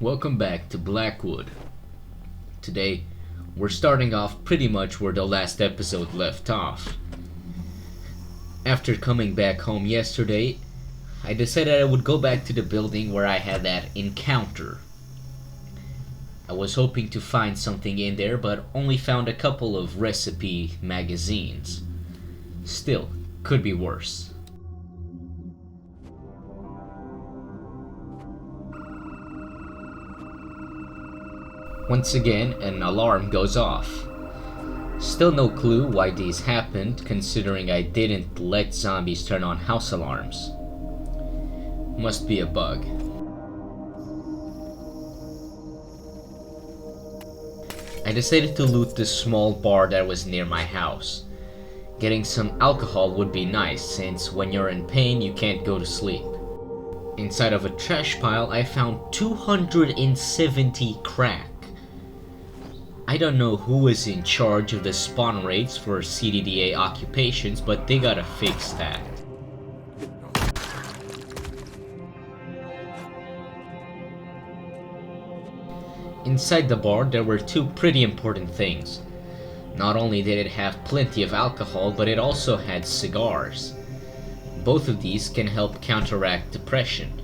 Welcome back to Blackwood. Today, we're starting off pretty much where the last episode left off. After coming back home yesterday, I decided I would go back to the building where I had that encounter. I was hoping to find something in there, but only found a couple of recipe magazines. Still, could be worse. Once again, an alarm goes off. Still no clue why these happened, considering I didn't let zombies turn on house alarms. Must be a bug. I decided to loot the small bar that was near my house. Getting some alcohol would be nice, since when you're in pain you can't go to sleep. Inside of a trash pile I found 270 crack. I don't know who was in charge of the spawn rates for CDDA Occupations, but they gotta fix that. Inside the bar there were two pretty important things. Not only did it have plenty of alcohol, but it also had cigars. Both of these can help counteract depression.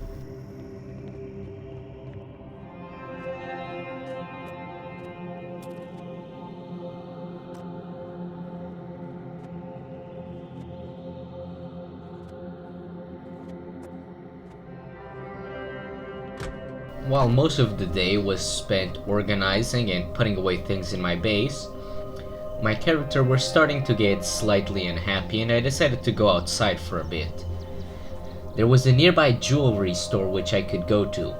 While most of the day was spent organizing and putting away things in my base, my character was starting to get slightly unhappy and I decided to go outside for a bit. There was a nearby jewelry store which I could go to.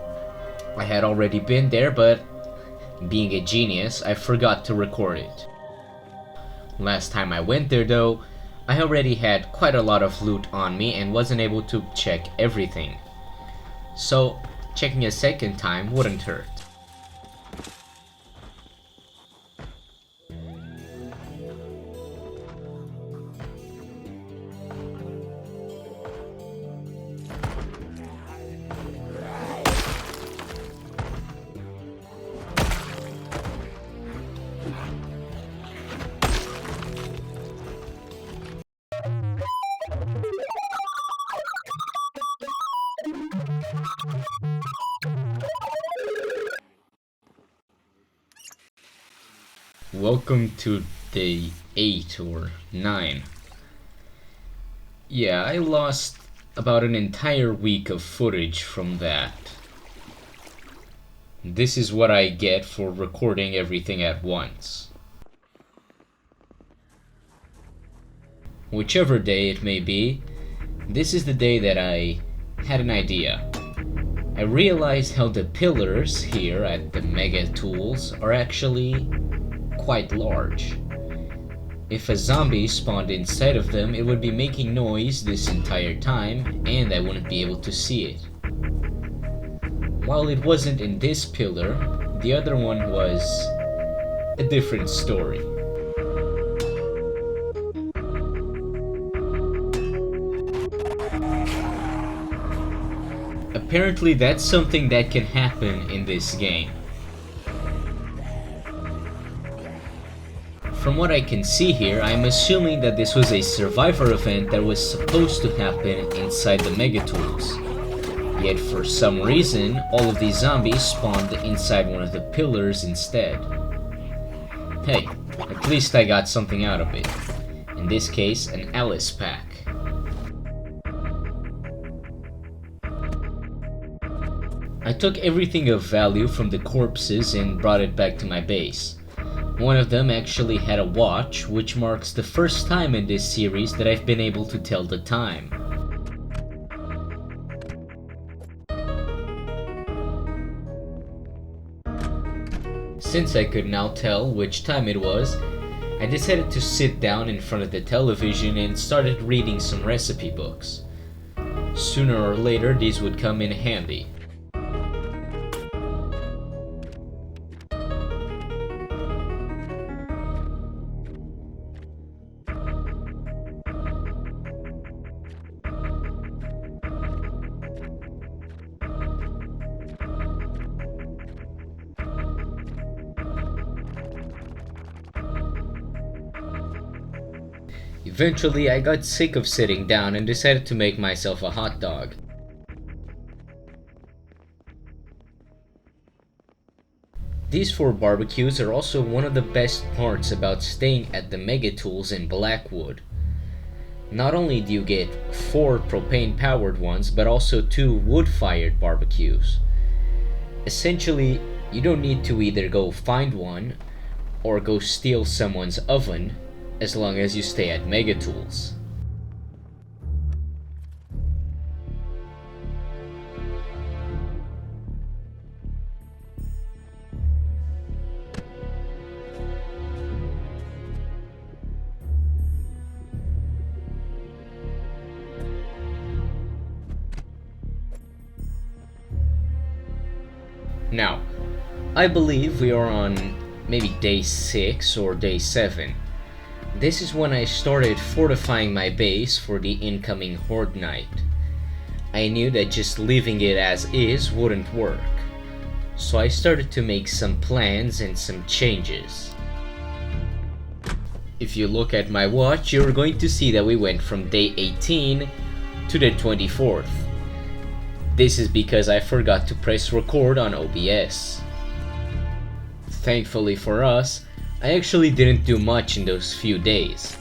I had already been there, but being a genius, I forgot to record it. Last time I went there though, I already had quite a lot of loot on me and wasn't able to check everything. So, checking a second time wouldn't hurt. Welcome to day 8 or 9. Yeah, I lost about an entire week of footage from that. This is what I get for recording everything at once. Whichever day it may be, this is the day that I had an idea. I realized how the pillars here at the Mega Tools are actually quite large. If a zombie spawned inside of them, it would be making noise this entire time and I wouldn't be able to see it. While it wasn't in this pillar, the other one was a different story. Apparently that's something that can happen in this game. From what I can see here, I'm assuming that this was a survivor event that was supposed to happen inside the Megatools. Yet for some reason, all of these zombies spawned inside one of the pillars instead. Hey, at least I got something out of it. In this case, an Alice pack. I took everything of value from the corpses and brought it back to my base. One of them actually had a watch, which marks the first time in this series that I've been able to tell the time. Since I could now tell which time it was, I decided to sit down in front of the television and started reading some recipe books. Sooner or later these would come in handy. Eventually, I got sick of sitting down and decided to make myself a hot dog. These 4 barbecues are also one of the best parts about staying at the Mega Tools in Blackwood. Not only do you get 4 propane powered ones, but also 2 wood fired barbecues. Essentially, you don't need to either go find one or go steal someone's oven, as long as you stay at Mega Tools. Now, I believe we are on maybe day 6 or day 7. This is when I started fortifying my base for the incoming Horde night. I knew that just leaving it as is wouldn't work, so I started to make some plans and some changes. If you look at my watch, you're going to see that we went from day 18 to the 24th. This is because I forgot to press record on OBS. Thankfully for us, I actually didn't do much in those few days.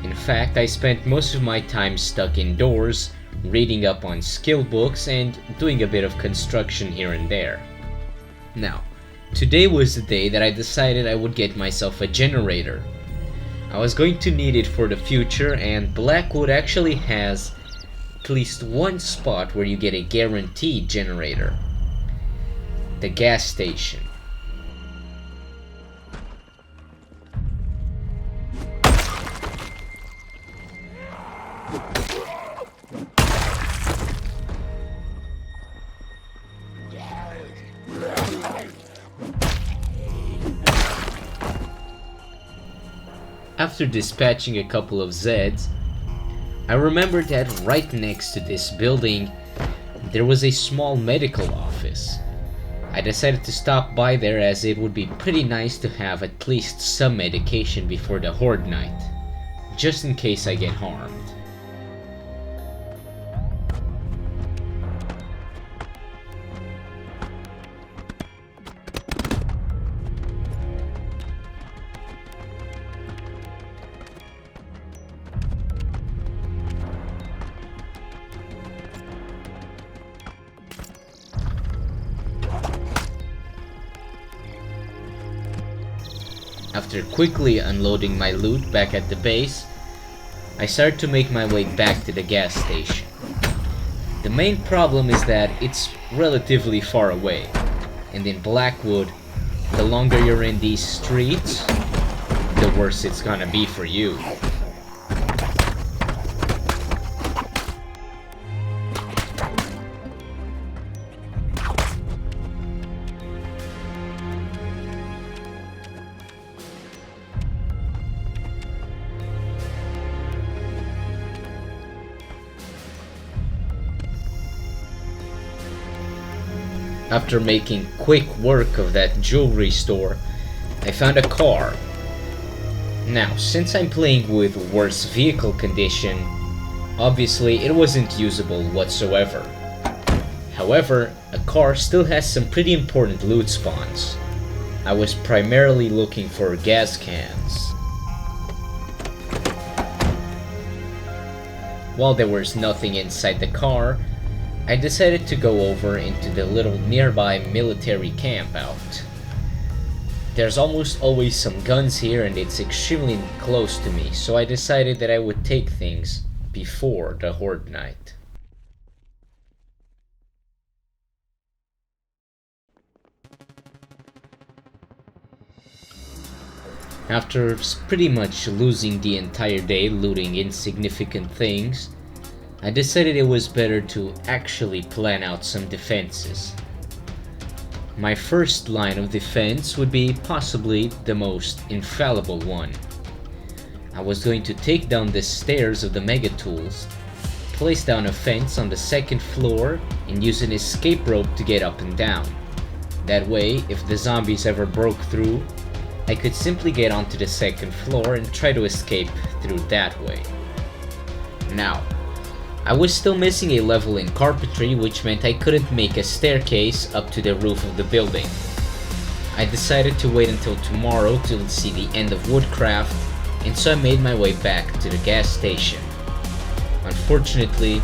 In fact, I spent most of my time stuck indoors, reading up on skill books and doing a bit of construction here and there. Now, today was the day that I decided I would get myself a generator. I was going to need it for the future, and Blackwood actually has at least one spot where you get a guaranteed generator. The gas station. After dispatching a couple of Zeds, I remembered that right next to this building there was a small medical office. I decided to stop by there as it would be pretty nice to have at least some medication before the Horde night, just in case I get harmed. After quickly unloading my loot back at the base, I started to make my way back to the gas station. The main problem is that it's relatively far away, and in Blackwood, the longer you're in these streets, the worse it's gonna be for you. After making quick work of that jewelry store, I found a car. Now, since I'm playing with worse vehicle condition, obviously it wasn't usable whatsoever. However, a car still has some pretty important loot spawns. I was primarily looking for gas cans. While there was nothing inside the car, I decided to go over into the little nearby military camp out. There's almost always some guns here and it's extremely close to me, so I decided that I would take things before the Horde night. After pretty much losing the entire day looting insignificant things, I decided it was better to actually plan out some defenses. My first line of defense would be possibly the most infallible one. I was going to take down the stairs of the Mega Tools, place down a fence on the second floor, and use an escape rope to get up and down. That way, if the zombies ever broke through, I could simply get onto the second floor and try to escape through that way. Now, I was still missing a level in carpentry, which meant I couldn't make a staircase up to the roof of the building. I decided to wait until tomorrow to see the end of woodcraft, and so I made my way back to the gas station. Unfortunately,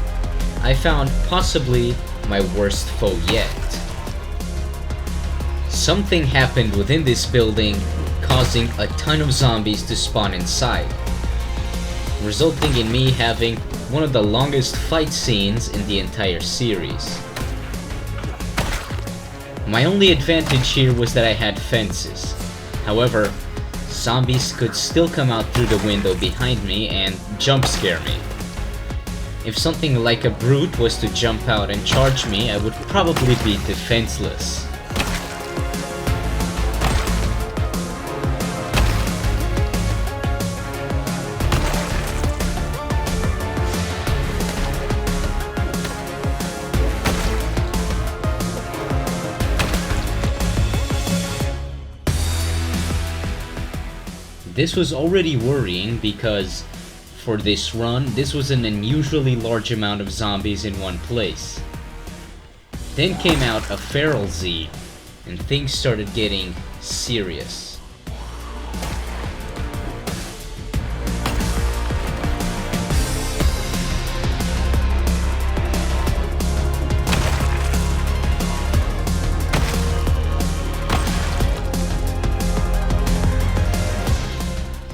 I found possibly my worst foe yet. Something happened within this building, causing a ton of zombies to spawn inside, resulting in me having one of the longest fight scenes in the entire series. My only advantage here was that I had fences. However, zombies could still come out through the window behind me and jump scare me. If something like a brute was to jump out and charge me, I would probably be defenseless. This was already worrying because for this run, this was an unusually large amount of zombies in one place. Then came out a Feral Z, and things started getting serious.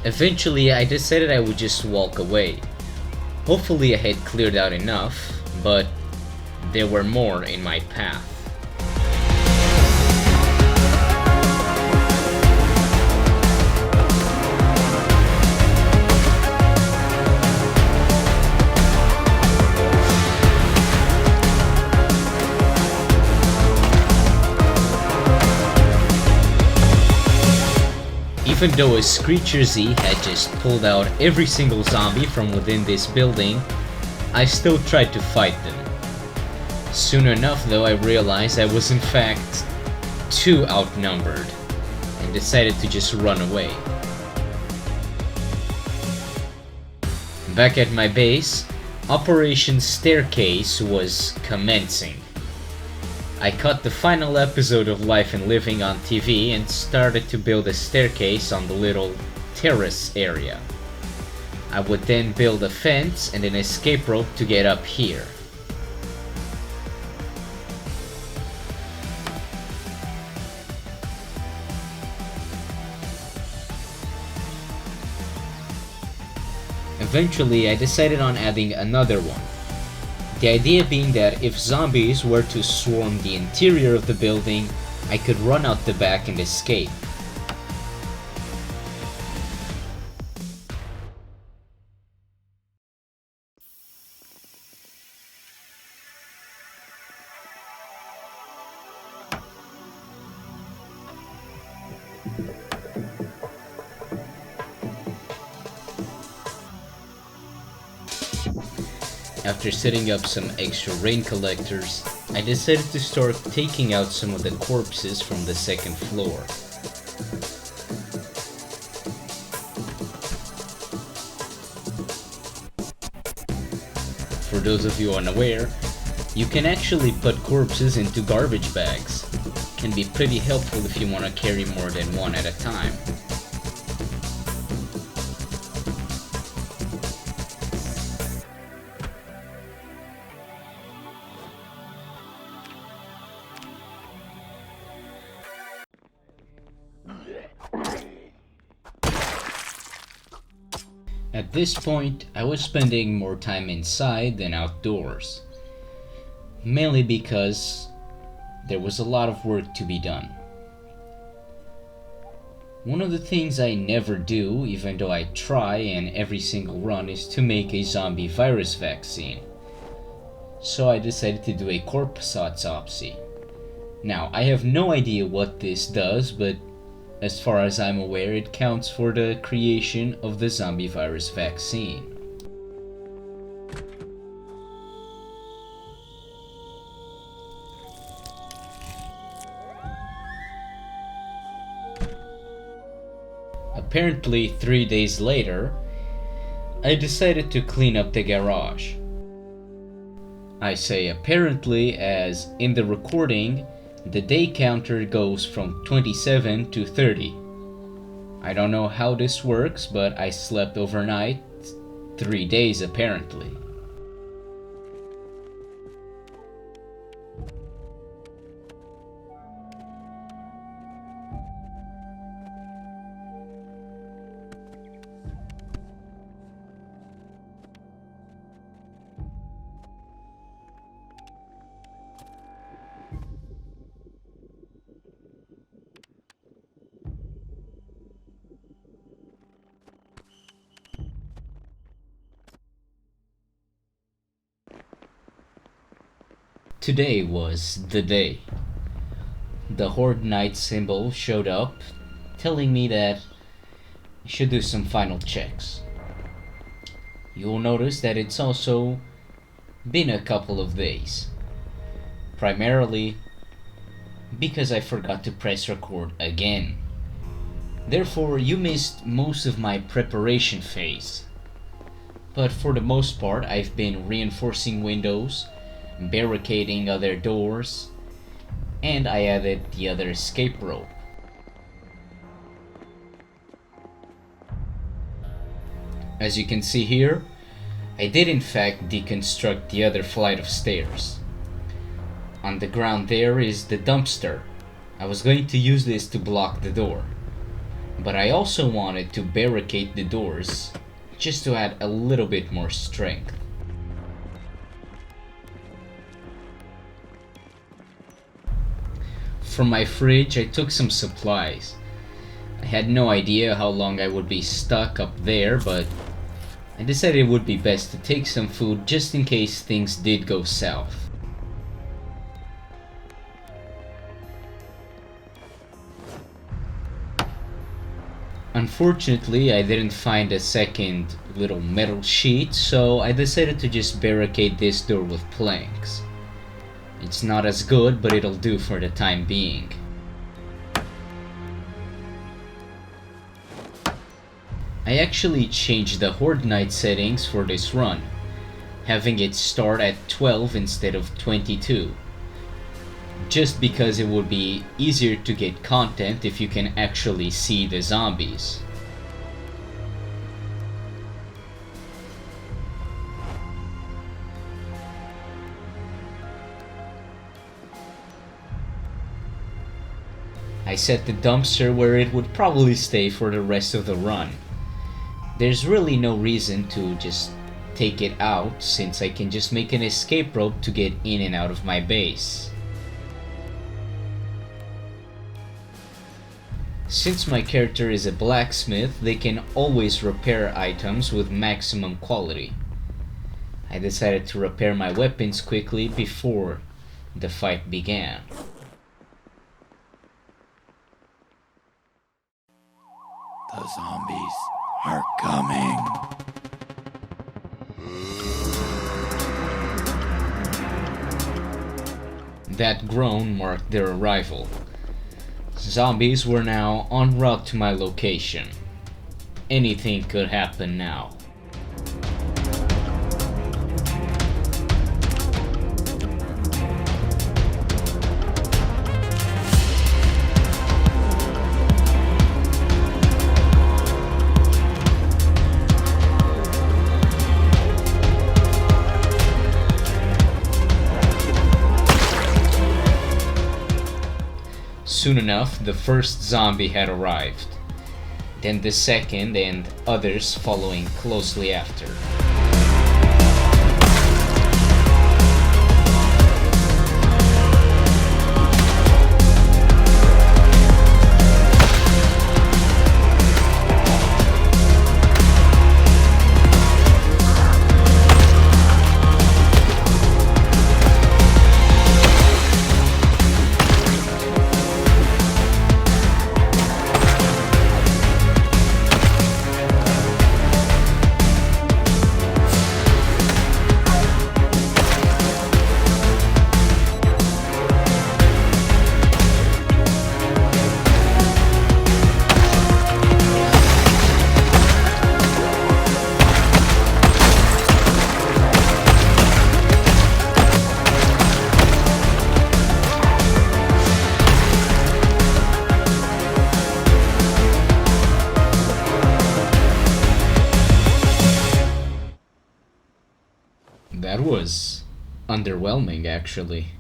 Eventually, I decided I would just walk away. Hopefully I had cleared out enough, but there were more in my path. Even though a Screecher Z had just pulled out every single zombie from within this building, I still tried to fight them. Soon enough though, I realized I was in fact too outnumbered and decided to just run away. Back at my base, Operation Staircase was commencing. I cut the final episode of Life and Living on TV and started to build a staircase on the little terrace area. I would then build a fence and an escape rope to get up here. Eventually, I decided on adding another one. The idea being that if zombies were to swarm the interior of the building, I could run out the back and escape. After setting up some extra rain collectors, I decided to start taking out some of the corpses from the second floor. For those of you unaware, you can actually put corpses into garbage bags. It can be pretty helpful if you want to carry more than one at a time. At this point, I was spending more time inside than outdoors, mainly because there was a lot of work to be done. One of the things I never do, even though I try in every single run, is to make a zombie virus vaccine. So I decided to do a corpse autopsy. Now, I have no idea what this does, but as far as I'm aware, it counts for the creation of the zombie virus vaccine. apparently 3 days later, I decided to clean up the garage. I say apparently as in the recording, the day counter goes from 27 to 30. I don't know how this works, but I slept overnight 3 days apparently. Today was the day. The Horde Knight symbol showed up, telling me that I should do some final checks. You'll notice that it's also been a couple of days. Primarily because I forgot to press record again. Therefore, you missed most of my preparation phase. But for the most part, I've been reinforcing windows, barricading other doors, and I added the other escape rope. As you can see here, I did in fact deconstruct the other flight of stairs. On the ground there is the dumpster. I was going to use this to block the door, but I also wanted to barricade the doors just to add a little bit more strength. From my fridge, I took some supplies. I had no idea how long I would be stuck up there, but I decided it would be best to take some food just in case things did go south. Unfortunately, I didn't find a second little metal sheet, so I decided to just barricade this door with planks. It's not as good, but it'll do for the time being. I actually changed the Horde Night settings for this run, having it start at 12 instead of 22. Just because it would be easier to get content if you can actually see the zombies. I set the dumpster where it would probably stay for the rest of the run. There's really no reason to just take it out, since I can just make an escape rope to get in and out of my base. Since my character is a blacksmith, they can always repair items with maximum quality. I decided to repair my weapons quickly before the fight began. The zombies are coming. That groan marked their arrival. Zombies were now en route to my location. Anything could happen now. Soon enough, the first zombie had arrived, then the second and others following closely after. That was underwhelming, actually.